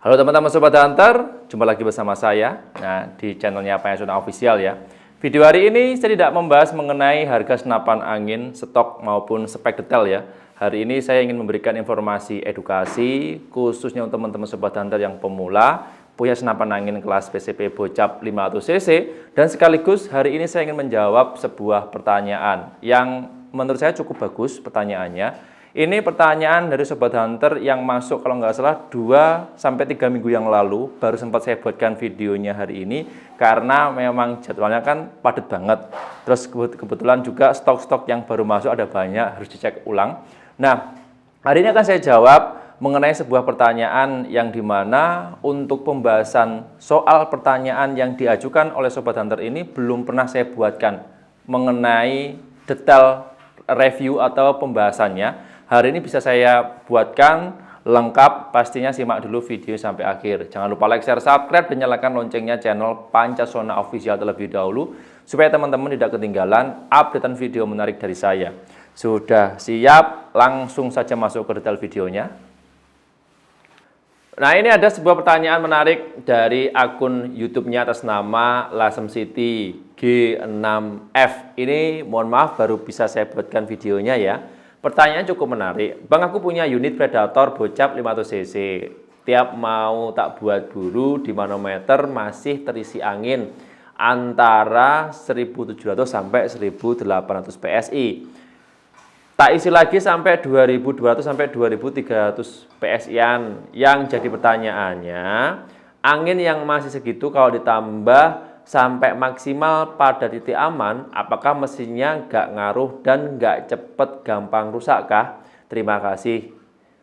Halo teman-teman Sobat Hunter, jumpa lagi bersama saya di channelnya Payasona Official ya. Video hari ini saya tidak membahas mengenai harga senapan angin, stok maupun spek detail ya. Hari ini saya ingin memberikan informasi edukasi khususnya untuk teman-teman Sobat Hunter yang pemula punya senapan angin kelas PCP Bocap 500 cc, dan sekaligus hari ini saya ingin menjawab sebuah pertanyaan yang menurut saya cukup bagus pertanyaannya. Ini pertanyaan dari Sobat Hunter yang masuk kalau nggak salah 2-3 minggu yang lalu, baru sempat saya buatkan videonya hari ini karena memang jadwalnya kan padat banget. Terus kebetulan juga stok-stok yang baru masuk ada banyak, harus dicek ulang. Nah, hari ini akan saya jawab mengenai sebuah pertanyaan yang dimana untuk pembahasan soal pertanyaan yang diajukan oleh Sobat Hunter ini belum pernah saya buatkan mengenai detail review atau pembahasannya. Hari ini bisa saya buatkan lengkap, pastinya simak dulu video sampai akhir. Jangan lupa like, share, subscribe, dan nyalakan loncengnya channel Pancasona Official terlebih dahulu, supaya teman-teman tidak ketinggalan updatean video menarik dari saya. Sudah siap? Langsung saja masuk ke detail videonya. Nah, ini ada sebuah pertanyaan menarik dari akun YouTube-nya atas nama Lasem City G6F. Ini mohon maaf baru bisa saya buatkan videonya ya. Pertanyaan cukup menarik. Bang, aku punya unit Predator Bocap 500 cc. Tiap mau tak buat buru di manometer masih terisi angin antara 1700 sampai 1800 PSI. Tak isi lagi sampai 2200 sampai 2300 PSI-an. Yang jadi pertanyaannya, angin yang masih segitu kalau ditambah sampai maksimal pada titik aman, apakah mesinnya nggak ngaruh dan nggak cepet gampang rusak kah? Terima kasih.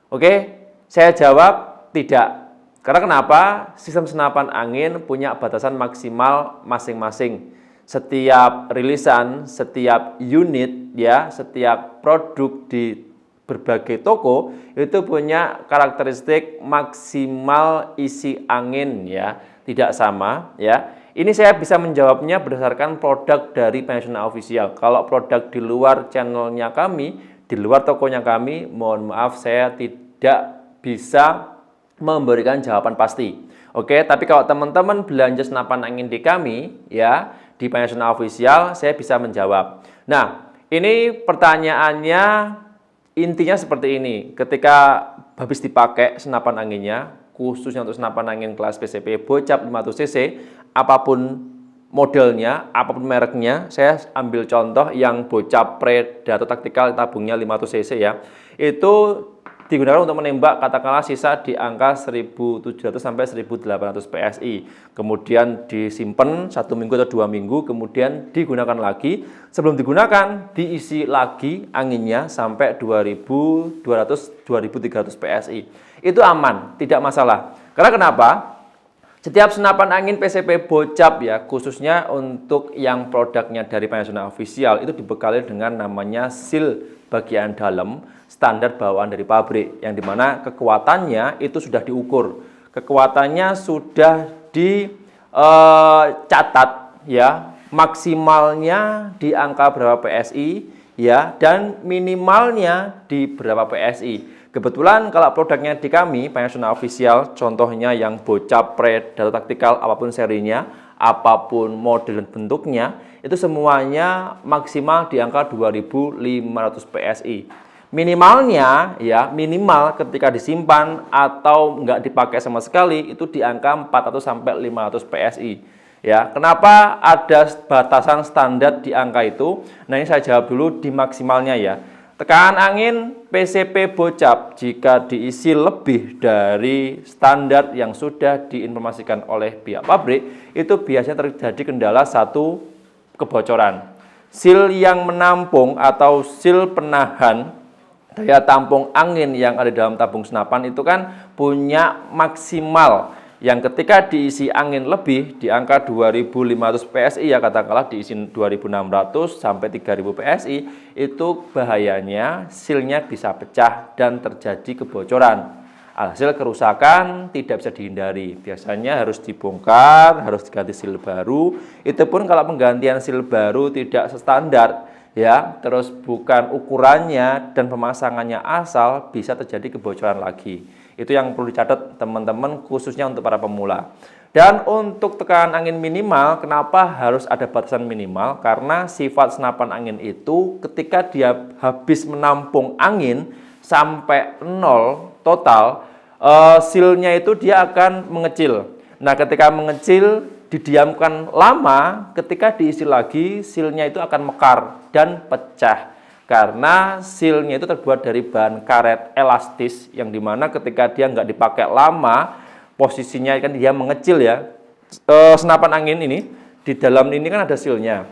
Oke, saya jawab tidak. Karena kenapa? Sistem senapan angin punya batasan maksimal masing-masing. Setiap rilisan, setiap unit ya, setiap produk di berbagai toko itu punya karakteristik maksimal isi angin ya, tidak sama ya. Ini saya bisa menjawabnya berdasarkan produk dari Payasona Official. Kalau produk di luar channelnya kami, di luar tokonya kami, mohon maaf saya tidak bisa memberikan jawaban pasti. Oke, tapi kalau teman-teman belanja senapan angin di kami, ya, di Payasona Official, saya bisa menjawab. Nah, ini pertanyaannya intinya seperti ini. Ketika habis dipakai senapan anginnya, khususnya untuk senapan angin kelas PCP Bocap 500 cc, apapun modelnya, apapun mereknya, saya ambil contoh yang Bocap Predator Tactical tabungnya 500 cc ya, itu digunakan untuk menembak katakanlah sisa di angka 1700 sampai 1800 PSI. Kemudian disimpan 1 minggu atau 2 minggu, kemudian digunakan lagi. Sebelum digunakan, diisi lagi anginnya sampai 2200 2300 PSI. Itu aman, tidak masalah. Karena kenapa? Setiap senapan angin PCP Bocap ya, khususnya untuk yang produknya dari Payasona Official, itu dibekali dengan namanya seal bagian dalam standar bawaan dari pabrik, yang dimana kekuatannya itu sudah diukur, kekuatannya sudah dicatat ya, maksimalnya di angka berapa PSI ya, dan minimalnya di berapa PSI. Kebetulan kalau produknya di kami Payasona Official, contohnya yang Bocap Predator Tactical, apapun serinya, apapun model dan bentuknya, itu semuanya maksimal di angka 2500 PSI. Minimalnya ya, minimal ketika disimpan atau nggak dipakai sama sekali itu di angka 400 sampai 500 PSI. Ya, kenapa ada batasan standar di angka itu? Nah, ini saya jawab dulu di maksimalnya ya. Tekanan angin PCP Bocap jika diisi lebih dari standar yang sudah diinformasikan oleh pihak pabrik, itu biasanya terjadi kendala satu, kebocoran. Seal yang menampung atau seal penahan daya tampung angin yang ada dalam tabung senapan itu kan punya maksimal, yang ketika diisi angin lebih di angka 2500 PSI ya, katakanlah diisi 2600 sampai 3000 PSI, itu bahayanya sealnya bisa pecah dan terjadi kebocoran. Hasil kerusakan tidak bisa dihindari. Biasanya harus dibongkar, harus diganti seal baru. Itu pun kalau penggantian seal baru tidak standar ya, terus bukan ukurannya dan pemasangannya asal, bisa terjadi kebocoran lagi. Itu yang perlu dicatat teman-teman, khususnya untuk para pemula. Dan untuk tekanan angin minimal, kenapa harus ada batasan minimal? Karena sifat senapan angin itu ketika dia habis menampung angin sampai 0 total, sealnya itu dia akan mengecil. Nah, ketika mengecil, didiamkan lama, ketika diisi lagi, sealnya itu akan mekar dan pecah. Karena sealnya itu terbuat dari bahan karet elastis, yang dimana ketika dia nggak dipakai lama, posisinya kan dia mengecil ya. Senapan angin ini, di dalam ini kan ada sealnya.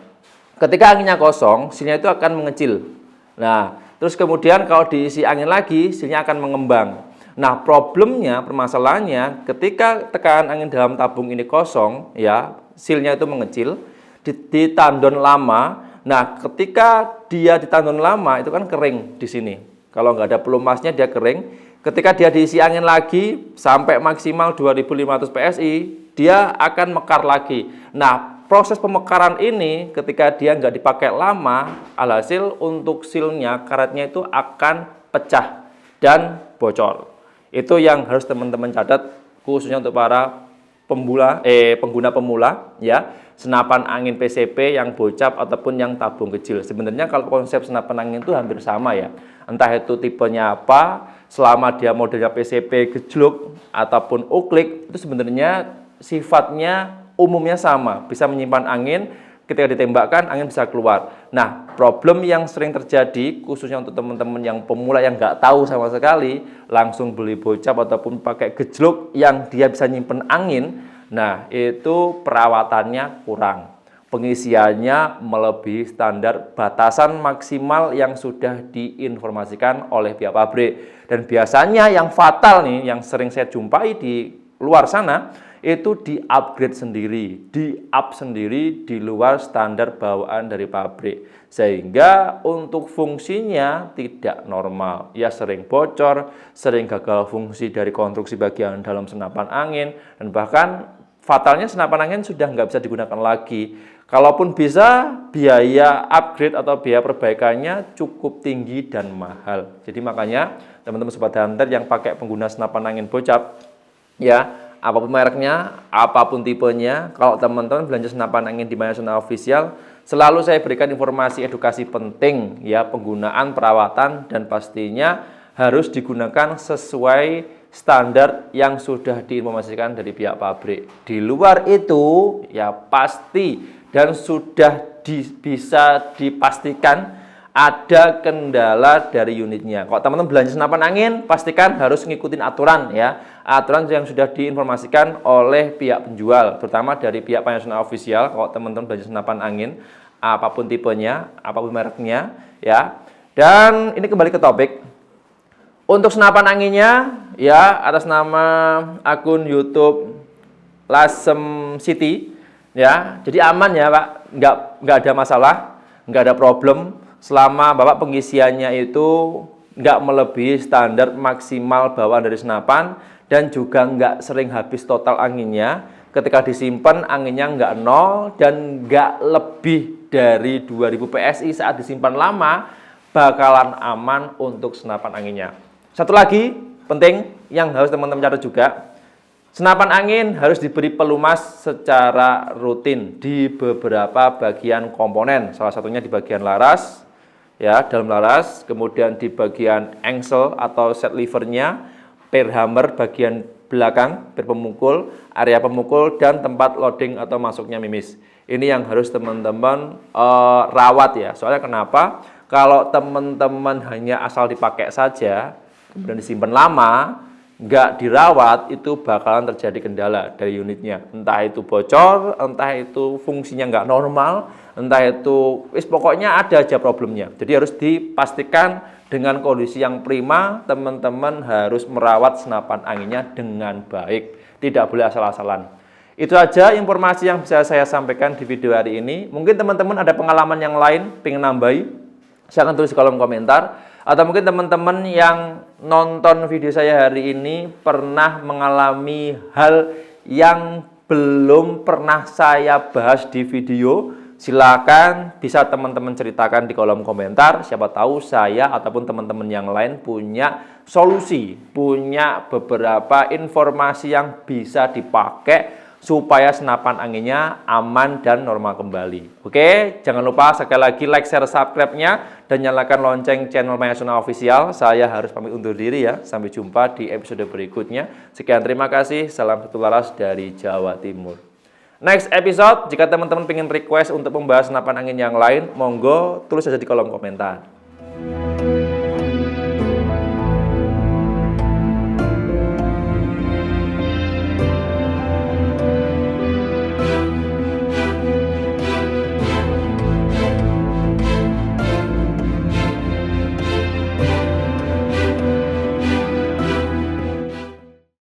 Ketika anginnya kosong, sealnya itu akan mengecil. Nah, terus kemudian kalau diisi angin lagi, sealnya akan mengembang. Nah, problemnya, permasalahannya, ketika tekanan angin dalam tabung ini kosong, ya, sealnya itu mengecil, ditandon lama. Nah, ketika dia ditandon lama, itu kan kering di sini. Kalau nggak ada pelumasnya, dia kering. Ketika dia diisi angin lagi sampai maksimal 2500 PSI, dia akan mekar lagi. Nah, proses pemekaran ini ketika dia nggak dipakai lama, alhasil untuk sealnya, karetnya itu akan pecah dan bocor. Itu yang harus teman-teman catat, khususnya untuk para pengguna pemula ya. Senapan angin PCP yang bocap ataupun yang tabung kecil. Sebenarnya kalau konsep senapan angin itu hampir sama ya. Entah itu tipenya apa, selama dia modelnya PCP gejluk ataupun uklik, itu sebenarnya sifatnya umumnya sama. Bisa menyimpan angin, ketika ditembakkan angin bisa keluar. Nah, problem yang sering terjadi khususnya untuk teman-teman yang pemula yang nggak tahu sama sekali, langsung beli bocap ataupun pakai gejluk yang dia bisa nyimpen angin. Nah, itu perawatannya kurang. Pengisiannya melebihi standar batasan maksimal yang sudah diinformasikan oleh pihak pabrik. Dan biasanya yang fatal nih, yang sering saya jumpai di luar sana, itu di-upgrade sendiri, di-up sendiri di luar standar bawaan dari pabrik. Sehingga untuk fungsinya tidak normal. Ya sering bocor, sering gagal fungsi dari konstruksi bagian dalam senapan angin, dan bahkan fatalnya senapan angin sudah nggak bisa digunakan lagi. Kalaupun bisa, biaya upgrade atau biaya perbaikannya cukup tinggi dan mahal. Jadi makanya teman-teman sobat hunter yang pakai pengguna senapan angin bocap, ya apapun mereknya, apapun tipenya, kalau teman-teman belanja senapan angin di Mayasona Official, selalu saya berikan informasi edukasi penting ya, penggunaan, perawatan, dan pastinya harus digunakan sesuai standar yang sudah diinformasikan dari pihak pabrik. Di luar itu ya pasti dan sudah bisa dipastikan ada kendala dari unitnya. Kalau teman-teman belanja senapan angin, pastikan harus ngikutin aturan ya. Aturan yang sudah diinformasikan oleh pihak penjual, terutama dari pihak Mayasona Official. Kalau teman-teman belanja senapan angin, apapun tipenya, apapun mereknya ya. Dan ini kembali ke topik. Untuk senapan anginnya ya atas nama akun YouTube Lasem City ya. Jadi aman ya Pak, nggak ada masalah, nggak ada problem selama Bapak pengisiannya itu nggak melebihi standar maksimal bawaan dari senapan dan juga nggak sering habis total anginnya. Ketika disimpan anginnya nggak nol dan nggak lebih dari 2000 PSI saat disimpan lama, bakalan aman untuk senapan anginnya. Satu lagi penting yang harus teman-teman catat juga, senapan angin harus diberi pelumas secara rutin di beberapa bagian komponen, salah satunya di bagian laras, ya dalam laras, kemudian di bagian engsel atau set levernya, per hammer bagian belakang, per pemukul, area pemukul, dan tempat loading atau masuknya mimis. Ini yang harus teman-teman rawat ya. Soalnya kenapa? Kalau teman-teman hanya asal dipakai saja, kemudian disimpan lama, nggak dirawat, itu bakalan terjadi kendala dari unitnya. Entah itu bocor, entah itu fungsinya nggak normal, entah itu, pokoknya ada aja problemnya. Jadi harus dipastikan dengan kondisi yang prima, teman-teman harus merawat senapan anginnya dengan baik. Tidak boleh asal-asalan. Itu aja informasi yang bisa saya sampaikan di video hari ini. Mungkin teman-teman ada pengalaman yang lain, pengen nambahi, silahkan tulis di kolom komentar. Atau mungkin teman-teman yang nonton video saya hari ini pernah mengalami hal yang belum pernah saya bahas di video, Silakan bisa teman-teman ceritakan di kolom komentar. Siapa tahu saya ataupun teman-teman yang lain punya solusi, punya beberapa informasi yang bisa dipakai supaya senapan anginnya aman dan normal kembali. Oke, jangan lupa sekali lagi like, share, subscribe-nya, dan nyalakan lonceng channel Mayasona Official. Saya harus pamit undur diri ya. Sampai jumpa di episode berikutnya. Sekian, terima kasih. Salam satu laras dari Jawa Timur. Next episode, jika teman-teman ingin request untuk membahas senapan angin yang lain, monggo tulis saja di kolom komentar.